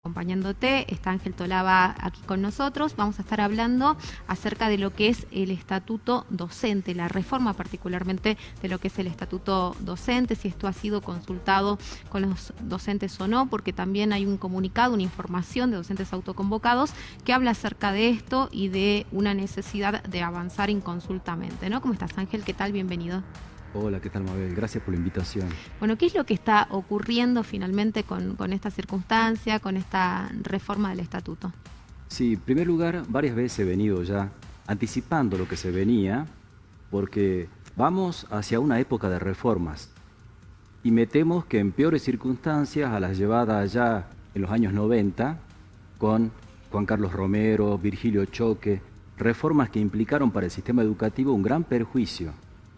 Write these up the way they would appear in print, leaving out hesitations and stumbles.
Acompañándote, está Ángel Tolaba aquí con nosotros. Vamos a estar hablando acerca de lo que es el estatuto docente, la reforma particularmente de lo que es el estatuto docente, si esto ha sido consultado con los docentes o no, porque también hay un comunicado, una información de docentes autoconvocados que habla acerca de esto y de una necesidad de avanzar inconsultamente, ¿no? ¿Cómo estás, Ángel? ¿Qué tal? Bienvenido. Hola, ¿qué tal, Mabel? Gracias por la invitación. Bueno, ¿qué es lo que está ocurriendo finalmente con esta circunstancia, con esta reforma del estatuto? Sí, en primer lugar, varias veces he venido ya anticipando lo que se venía, porque vamos hacia una época de reformas y me temo que en peores circunstancias a las llevadas ya en los años 90 con Juan Carlos Romero, Virgilio Choque, reformas que implicaron para el sistema educativo un gran perjuicio.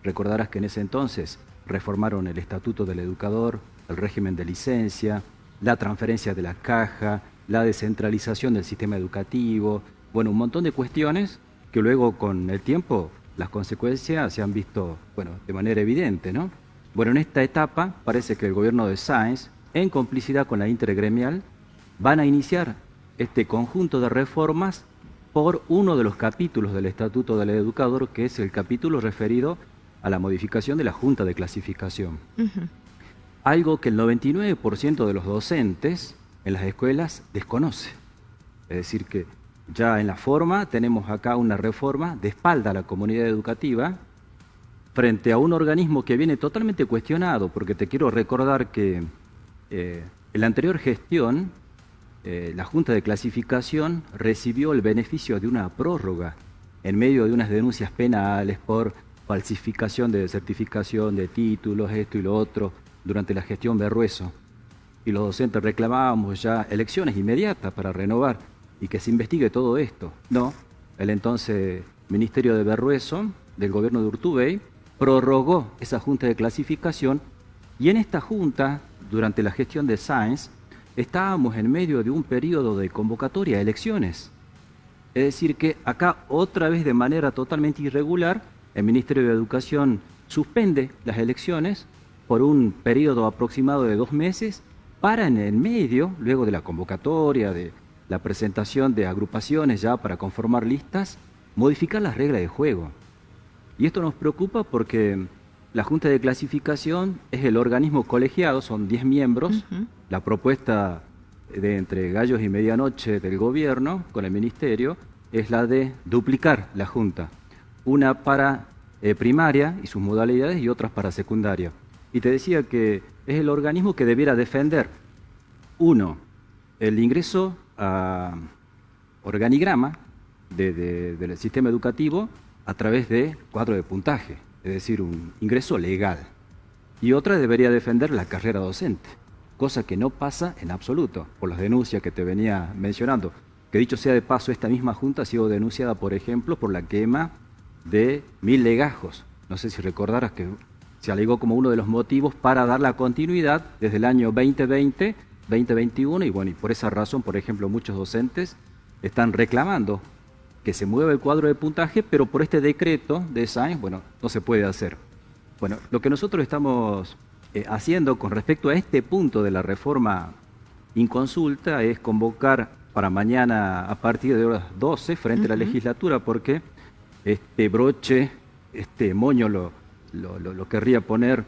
Recordarás que en ese entonces reformaron el Estatuto del Educador, el régimen de licencia, la transferencia de la caja, la descentralización del sistema educativo, bueno, un montón de cuestiones que luego con el tiempo las consecuencias se han visto, bueno, de manera evidente, ¿no? Bueno, en esta etapa parece que el gobierno de Sáenz, en complicidad con la intergremial, van a iniciar este conjunto de reformas por uno de los capítulos del Estatuto del Educador, que es el capítulo referido a la modificación de la Junta de Clasificación. Algo que el 99% de los docentes en las escuelas desconoce. Es decir, que ya en la forma tenemos acá una reforma de espalda a la comunidad educativa frente a un organismo que viene totalmente cuestionado, porque te quiero recordar que en la anterior gestión la Junta de Clasificación recibió el beneficio de una prórroga en medio de unas denuncias penales por falsificación de certificación de títulos, esto y lo otro, durante la gestión Berruezo. Y los docentes reclamábamos ya elecciones inmediatas para renovar y que se investigue todo esto. No, el entonces Ministerio de Berruezo, del gobierno de Urtubey, prorrogó esa junta de clasificación y en esta junta, durante la gestión de Sáenz, estábamos en medio de un periodo de convocatoria a elecciones. Es decir que acá otra vez de manera totalmente irregular, el Ministerio de Educación suspende las elecciones por un periodo aproximado de 2 meses para en el medio, luego de la convocatoria, de la presentación de agrupaciones ya para conformar listas, modificar las reglas de juego. Y esto nos preocupa porque la Junta de Clasificación es el organismo colegiado, son 10 miembros. La propuesta de entre gallos y medianoche del gobierno con el Ministerio es la de duplicar la Junta. Una para primaria y sus modalidades y otras para secundaria. Y te decía que es el organismo que debiera defender, uno, el ingreso a organigrama del sistema educativo a través de cuadro de puntaje, es decir, un ingreso legal. Y otra debería defender la carrera docente, cosa que no pasa en absoluto, por las denuncias que te venía mencionando. Que dicho sea de paso, esta misma junta ha sido denunciada, por ejemplo, por la quema de 1000 legajos. No sé si recordarás que se alegó como uno de los motivos para dar la continuidad desde el año 2020, 2021, y bueno, y por esa razón, por ejemplo, muchos docentes están reclamando que se mueva el cuadro de puntaje, pero por este decreto de Sáenz, bueno, no se puede hacer. Bueno, lo que nosotros estamos haciendo con respecto a este punto de la reforma inconsulta es convocar para mañana a partir de horas 12 frente a la legislatura, porque este broche, este moño lo querría poner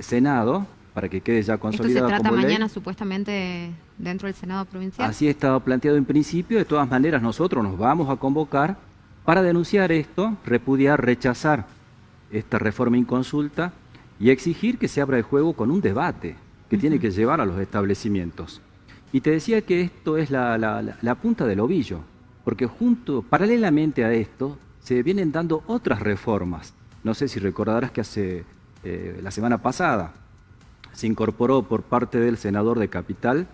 Senado para que quede ya consolidado. ¿Esto se trata como mañana ley. Supuestamente dentro del Senado provincial? Así estaba planteado en principio. De todas maneras, nosotros nos vamos a convocar para denunciar esto, repudiar, rechazar esta reforma inconsulta y exigir que se abra el juego con un debate que tiene que llevar a los establecimientos. Y te decía que esto es la punta del ovillo, porque paralelamente a esto se vienen dando otras reformas. No sé si recordarás que la semana pasada se incorporó por parte del senador de Capital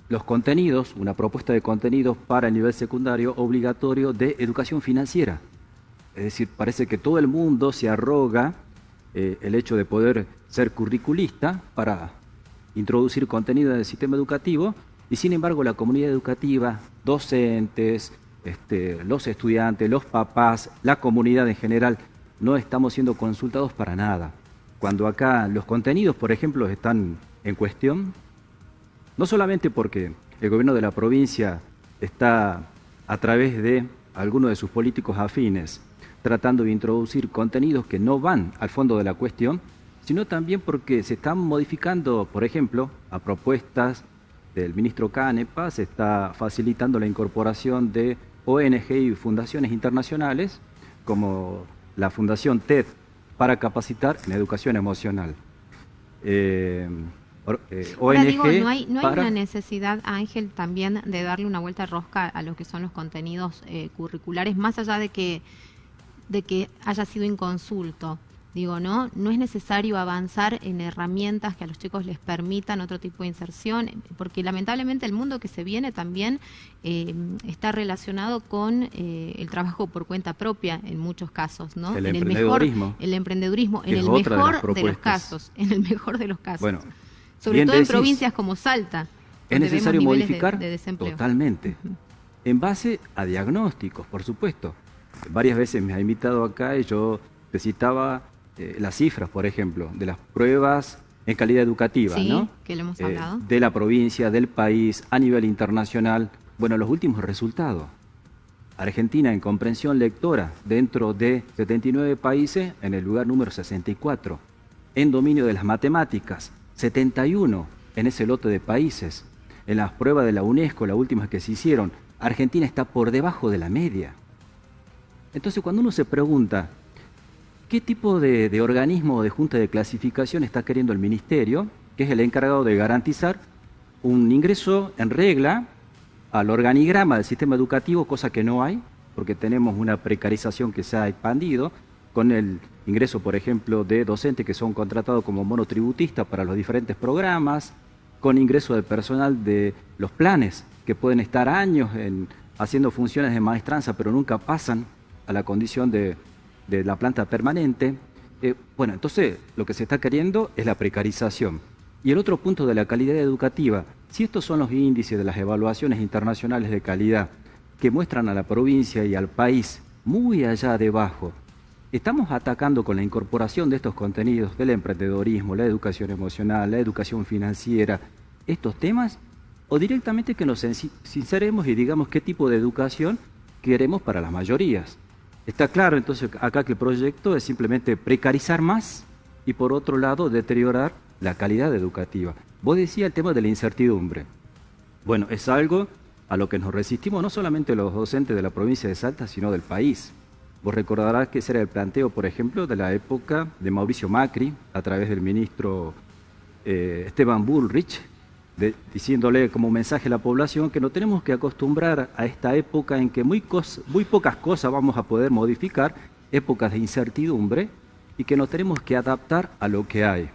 los contenidos, una propuesta de contenidos para el nivel secundario obligatorio de educación financiera. Es decir, parece que todo el mundo se arroga el hecho de poder ser curriculista para introducir contenido en el sistema educativo y sin embargo la comunidad educativa, docentes, los estudiantes, los papás, la comunidad en general, no estamos siendo consultados para nada. Cuando acá los contenidos, por ejemplo, están en cuestión, no solamente porque el gobierno de la provincia está, a través de algunos de sus políticos afines, tratando de introducir contenidos que no van al fondo de la cuestión, sino también porque se están modificando, por ejemplo, a propuestas del ministro Canepa, se está facilitando la incorporación de ONG y fundaciones internacionales, como la Fundación TED, para capacitar en educación emocional. Ahora digo, ¿no hay una necesidad, Ángel, también de darle una vuelta rosca a lo que son los contenidos curriculares, más allá de que haya sido inconsulto? Digo, ¿no? No es necesario avanzar en herramientas que a los chicos les permitan otro tipo de inserción, porque lamentablemente el mundo que se viene también está relacionado con el trabajo por cuenta propia en muchos casos, ¿no? El emprendedurismo. El emprendedurismo, en el mejor de los casos, en el mejor de los casos. Bueno, sobre todo en provincias como Salta. Es necesario modificar de desempleo. Totalmente, en base a diagnósticos, por supuesto. Varias veces me ha invitado acá y yo te citaba las cifras, por ejemplo, de las pruebas en calidad educativa, sí, ¿no? Que lo hemos hablado. De la provincia, del país, a nivel internacional. Bueno, los últimos resultados. Argentina en comprensión lectora, dentro de 79 países, en el lugar número 64. En dominio de las matemáticas, 71 en ese lote de países. En las pruebas de la UNESCO, las últimas que se hicieron, Argentina está por debajo de la media. Entonces, cuando uno se pregunta, ¿qué tipo de organismo o de junta de clasificación está queriendo el Ministerio, que es el encargado de garantizar un ingreso en regla al organigrama del sistema educativo, cosa que no hay, porque tenemos una precarización que se ha expandido, con el ingreso, por ejemplo, de docentes que son contratados como monotributistas para los diferentes programas, con ingreso de personal de los planes, que pueden estar años haciendo funciones de maestranza, pero nunca pasan a la condición de la planta permanente. Bueno, entonces lo que se está queriendo es la precarización. Y el otro punto de la calidad educativa, si estos son los índices de las evaluaciones internacionales de calidad que muestran a la provincia y al país muy allá debajo, estamos atacando con la incorporación de estos contenidos del emprendedorismo, la educación emocional, la educación financiera, estos temas, o directamente que nos sinceremos y digamos qué tipo de educación queremos para las mayorías. Está claro entonces acá que el proyecto es simplemente precarizar más y por otro lado deteriorar la calidad educativa. Vos decías el tema de la incertidumbre. Bueno, es algo a lo que nos resistimos no solamente los docentes de la provincia de Salta, sino del país. Vos recordarás que ese era el planteo, por ejemplo, de la época de Mauricio Macri, a través del ministro Esteban Bullrich, diciéndole como mensaje a la población que nos tenemos que acostumbrar a esta época en que muy pocas cosas vamos a poder modificar, épocas de incertidumbre, y que nos tenemos que adaptar a lo que hay.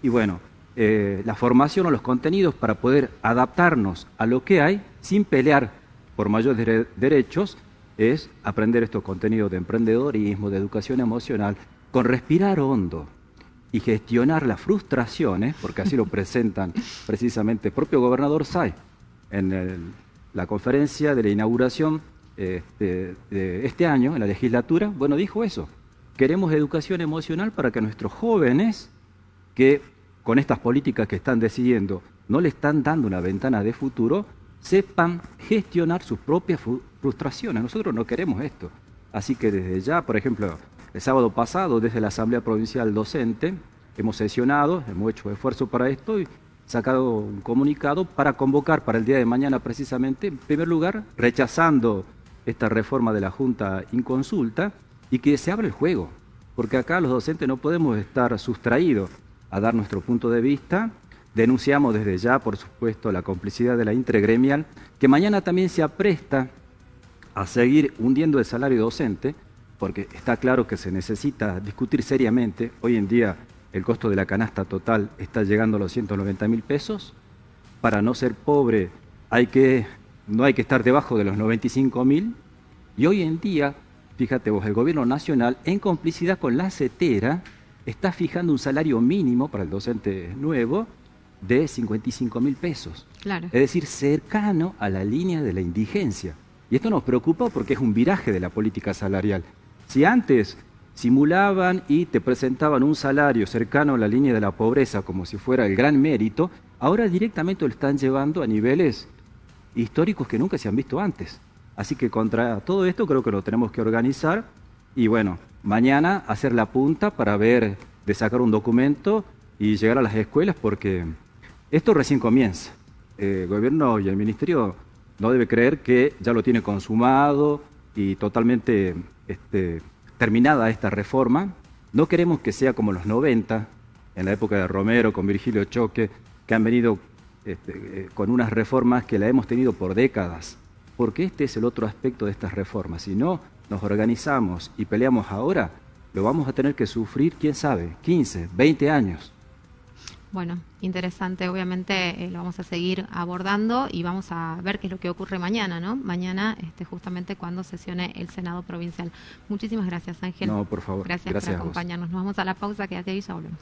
Y bueno, la formación o los contenidos para poder adaptarnos a lo que hay sin pelear por mayores derechos es aprender estos contenidos de emprendedorismo, de educación emocional, con respirar hondo y gestionar las frustraciones, porque así lo presentan precisamente el propio gobernador Say en la conferencia de la inauguración de este año, en la legislatura. Bueno, dijo eso, queremos educación emocional para que nuestros jóvenes, que con estas políticas que están decidiendo no le están dando una ventana de futuro, sepan gestionar sus propias frustraciones. Nosotros no queremos esto. Así que desde ya, por ejemplo, el sábado pasado, desde la Asamblea Provincial Docente, hemos sesionado, hemos hecho esfuerzo para esto y sacado un comunicado para convocar para el día de mañana precisamente, en primer lugar, rechazando esta reforma de la Junta Inconsulta y que se abra el juego, porque acá los docentes no podemos estar sustraídos a dar nuestro punto de vista. Denunciamos desde ya, por supuesto, la complicidad de la intergremial, que mañana también se apresta a seguir hundiendo el salario docente, porque está claro que se necesita discutir seriamente. Hoy en día el costo de la canasta total está llegando a los 190.000 pesos. Para no ser pobre no hay que estar debajo de los 95.000. Y hoy en día, fíjate vos, el gobierno nacional, en complicidad con la CETERA, está fijando un salario mínimo para el docente nuevo de 55.000 pesos. Claro. Es decir, cercano a la línea de la indigencia. Y esto nos preocupa porque es un viraje de la política salarial. Si antes simulaban y te presentaban un salario cercano a la línea de la pobreza como si fuera el gran mérito, ahora directamente lo están llevando a niveles históricos que nunca se han visto antes. Así que contra todo esto creo que lo tenemos que organizar y bueno, mañana hacer la punta para ver de sacar un documento y llegar a las escuelas porque esto recién comienza. El gobierno y el ministerio no debe creer que ya lo tiene consumado y totalmente terminada esta reforma. No queremos que sea como los 90, en la época de Romero, con Virgilio Choque, que han venido con unas reformas que la hemos tenido por décadas. Porque este es el otro aspecto de estas reformas. Si no nos organizamos y peleamos ahora, lo vamos a tener que sufrir, quién sabe, 15, 20 años. Bueno, interesante, obviamente lo vamos a seguir abordando y vamos a ver qué es lo que ocurre mañana, ¿no? Mañana, justamente cuando sesione el Senado Provincial. Muchísimas gracias, Ángel. No, por favor. Gracias por acompañarnos. Nos vamos a la pausa, quédate ahí y ya volvemos.